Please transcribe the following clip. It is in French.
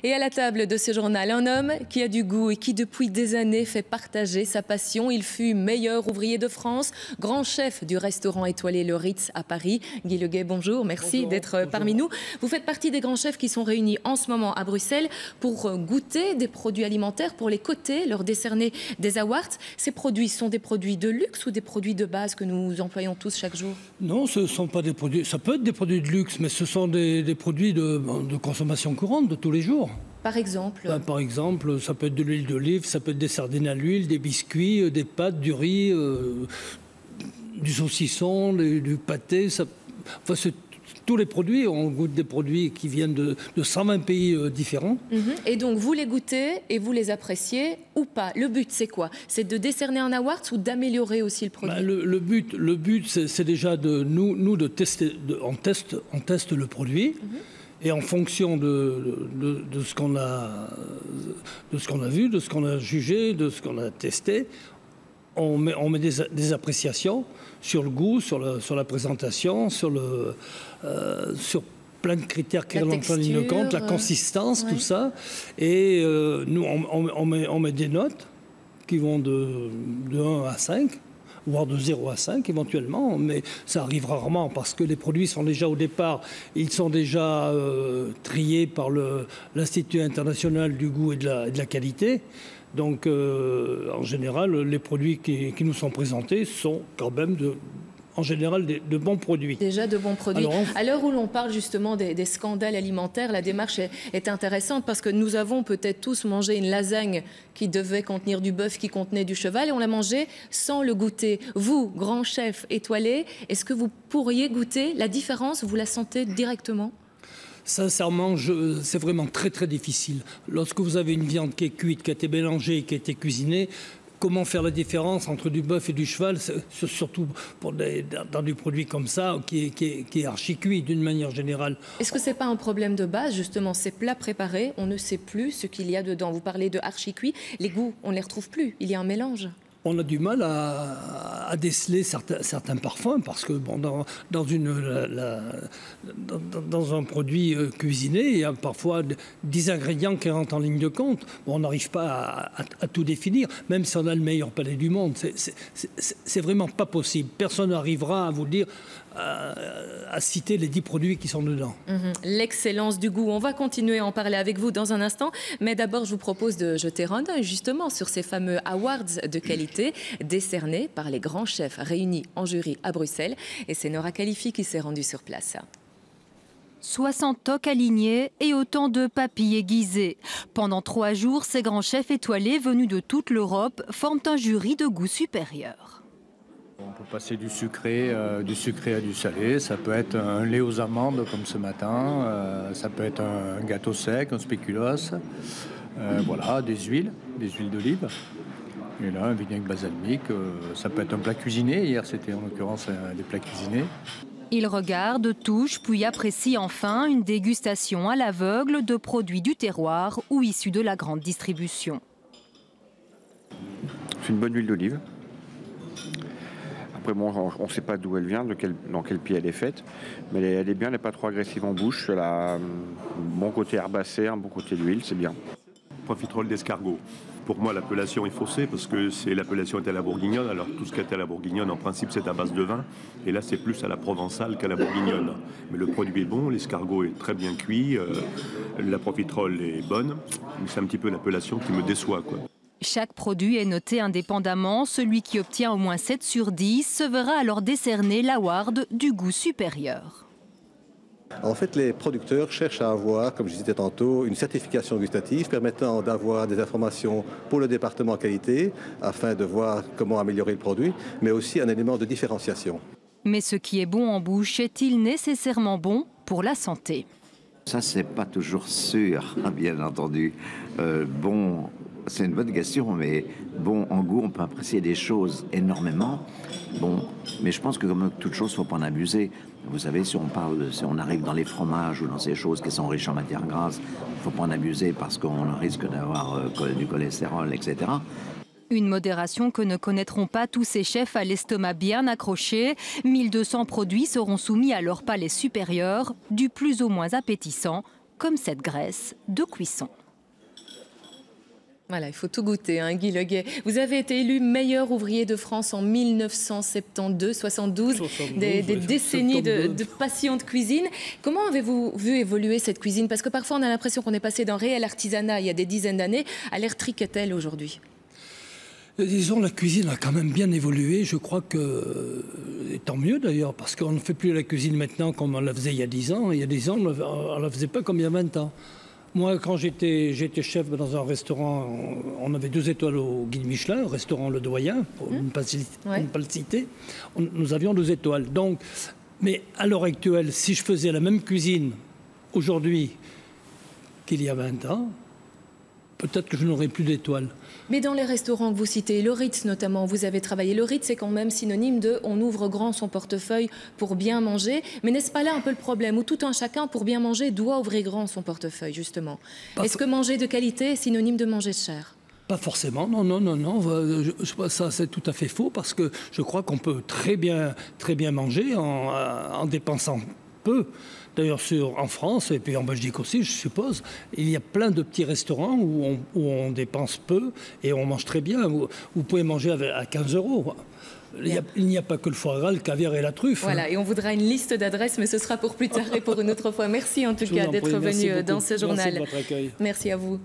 Et à la table de ce journal, un homme qui a du goût et qui depuis des années fait partager sa passion. Il fut meilleur ouvrier de France, grand chef du restaurant étoilé Le Ritz à Paris. Guy Leguet, bonjour, merci d'être parmi nous. Vous faites partie des grands chefs qui sont réunis en ce moment à Bruxelles pour goûter des produits alimentaires, pour les coter, leur décerner des awards. Ces produits sont des produits de luxe ou des produits de base que nous employons tous chaque jour? Non, ce ne sont pas des produits, ça peut être des produits de luxe, mais ce sont des produits de consommation courante de tous les jours. Par exemple Par exemple, ça peut être de l'huile d'olive, ça peut être des sardines à l'huile, des biscuits, des pâtes, du riz, du saucisson, du pâté. Tous les produits, on goûte des produits qui viennent de 120 pays différents. Et donc, vous les goûtez et vous les appréciez ou pas? Le but, c'est quoi? C'est de décerner un award ou d'améliorer aussi le produit? Le but c'est déjà de nous de tester. On teste le produit. Et en fonction de ce qu'on a vu, de ce qu'on a jugé, de ce qu'on a testé, on met des appréciations sur le goût, sur la présentation, sur plein de critères qui rentrent en ligne de compte, la consistance, tout ça. Et nous, on met des notes qui vont de 1 à 5. Voire de 0 à 5 éventuellement, mais ça arrive rarement parce que les produits sont déjà au départ, ils sont déjà triés par l'Institut international du goût et de la qualité. Donc en général, les produits qui nous sont présentés sont quand même en général de bons produits. Déjà de bons produits. Alors, à l'heure où l'on parle justement des scandales alimentaires, la démarche est intéressante parce que nous avons peut-être tous mangé une lasagne qui devait contenir du bœuf, qui contenait du cheval, et on l'a mangé sans le goûter. Vous, grand chef étoilé, est-ce que vous pourriez goûter la différence? Vous la sentez directement? Sincèrement, c'est vraiment très très difficile. Lorsque vous avez une viande qui est cuite, qui a été mélangée, qui a été cuisinée, comment faire la différence entre du bœuf et du cheval, surtout dans du produit comme ça, qui est archi-cuit d'une manière générale. Est-ce que ce n'est pas un problème de base, justement, ces plats préparés, on ne sait plus ce qu'il y a dedans? Vous parlez de archi-cuit, les goûts, on ne les retrouve plus, il y a un mélange. On a du mal à déceler certains parfums parce que dans un produit cuisiné, il y a parfois 10 ingrédients qui rentrent en ligne de compte. On n'arrive pas à tout définir, même si on a le meilleur palais du monde. C'est vraiment pas possible. Personne n'arrivera à vous dire, à citer les 10 produits qui sont dedans. L'excellence du goût. On va continuer à en parler avec vous dans un instant. Mais d'abord, je vous propose de jeter un œil justement sur ces fameux awards de qualité décernés par les grands chefs réunis en jury à Bruxelles. Et c'est Nora Khalifi qui s'est rendue sur place. 60 toques alignées et autant de papilles aiguisées. Pendant 3 jours, ces grands chefs étoilés venus de toute l'Europe forment un jury de goût supérieur. On peut passer du sucré à du salé, ça peut être un lait aux amandes comme ce matin, ça peut être un gâteau sec, un spéculoos, voilà, des huiles d'olive. Et là, un vinaigre balsamique, ça peut être un plat cuisiné. Hier, c'était en l'occurrence des plats cuisinés. Ils regardent, touchent, puis apprécient enfin une dégustation à l'aveugle de produits du terroir ou issus de la grande distribution. C'est une bonne huile d'olive. Après, bon, on ne sait pas d'où elle vient, dans quel pays elle est faite, mais elle est bien, elle n'est pas trop agressive en bouche. Elle a un bon côté herbacé, un bon côté d'huile, c'est bien. Profiterole d'escargot. Pour moi, l'appellation est faussée parce que l'appellation est à la bourguignonne. Alors tout ce qui est à la bourguignonne, en principe, c'est à base de vin. Et là, c'est plus à la provençale qu'à la bourguignonne. Mais le produit est bon, l'escargot est très bien cuit, la profiterole est bonne. C'est un petit peu l'appellation qui me déçoit, quoi. Chaque produit est noté indépendamment. Celui qui obtient au moins 7 sur 10 se verra alors décerner l'award du goût supérieur. En fait, les producteurs cherchent à avoir, comme je disais tantôt, une certification gustative permettant d'avoir des informations pour le département qualité afin de voir comment améliorer le produit, mais aussi un élément de différenciation. Mais ce qui est bon en bouche est-il nécessairement bon pour la santé? Ça, c'est pas toujours sûr, bien entendu. Bon, c'est une bonne question, mais bon, en goût, on peut apprécier des choses énormément. Bon, mais je pense que comme toute chose, il ne faut pas en abuser. Vous savez, si on arrive dans les fromages ou dans ces choses qui sont riches en matières grasses, il ne faut pas en abuser parce qu'on risque d'avoir du cholestérol, etc. Une modération que ne connaîtront pas tous ces chefs à l'estomac bien accroché. 1200 produits seront soumis à leur palais supérieur, du plus au moins appétissant, comme cette graisse de cuisson. Voilà, il faut tout goûter, hein, Guy Leguet. Vous avez été élu meilleur ouvrier de France en 1972, 72, des décennies de passion de cuisine. Comment avez-vous vu évoluer cette cuisine? Parce que parfois on a l'impression qu'on est passé d'un réel artisanat il y a des dizaines d'années à l'ère Triquetel aujourd'hui. Disons, la cuisine a quand même bien évolué. Je crois que, et tant mieux d'ailleurs, parce qu'on ne fait plus la cuisine maintenant comme on la faisait il y a 10 ans. Il y a 10 ans, on ne la faisait pas comme il y a 20 ans. Moi, quand j'étais chef dans un restaurant, on avait 2 étoiles au Guide Michelin, restaurant Le Doyen, pour ne pas le citer. Nous avions 2 étoiles. Donc, mais à l'heure actuelle, si je faisais la même cuisine aujourd'hui qu'il y a 20 ans, peut-être que je n'aurais plus d'étoiles. Mais dans les restaurants que vous citez, le Ritz notamment, vous avez travaillé. Le Ritz, c'est quand même synonyme de on ouvre grand son portefeuille pour bien manger. Mais n'est-ce pas là un peu le problème où tout un chacun, pour bien manger, doit ouvrir grand son portefeuille, justement? Est-ce que manger de qualité est synonyme de manger cher? Pas forcément, non. Ça, c'est tout à fait faux parce que je crois qu'on peut très bien manger en dépensant peu. D'ailleurs, en France et puis en Belgique aussi, je suppose, il y a plein de petits restaurants où on dépense peu et on mange très bien. Vous pouvez manger à 15 €. Il n'y a pas que le foie gras, le caviar et la truffe. Voilà, et on voudra une liste d'adresses, mais ce sera pour plus tard et pour une autre fois. Merci en tout cas d'être venu dans ce journal. Merci de votre accueil. Merci à vous.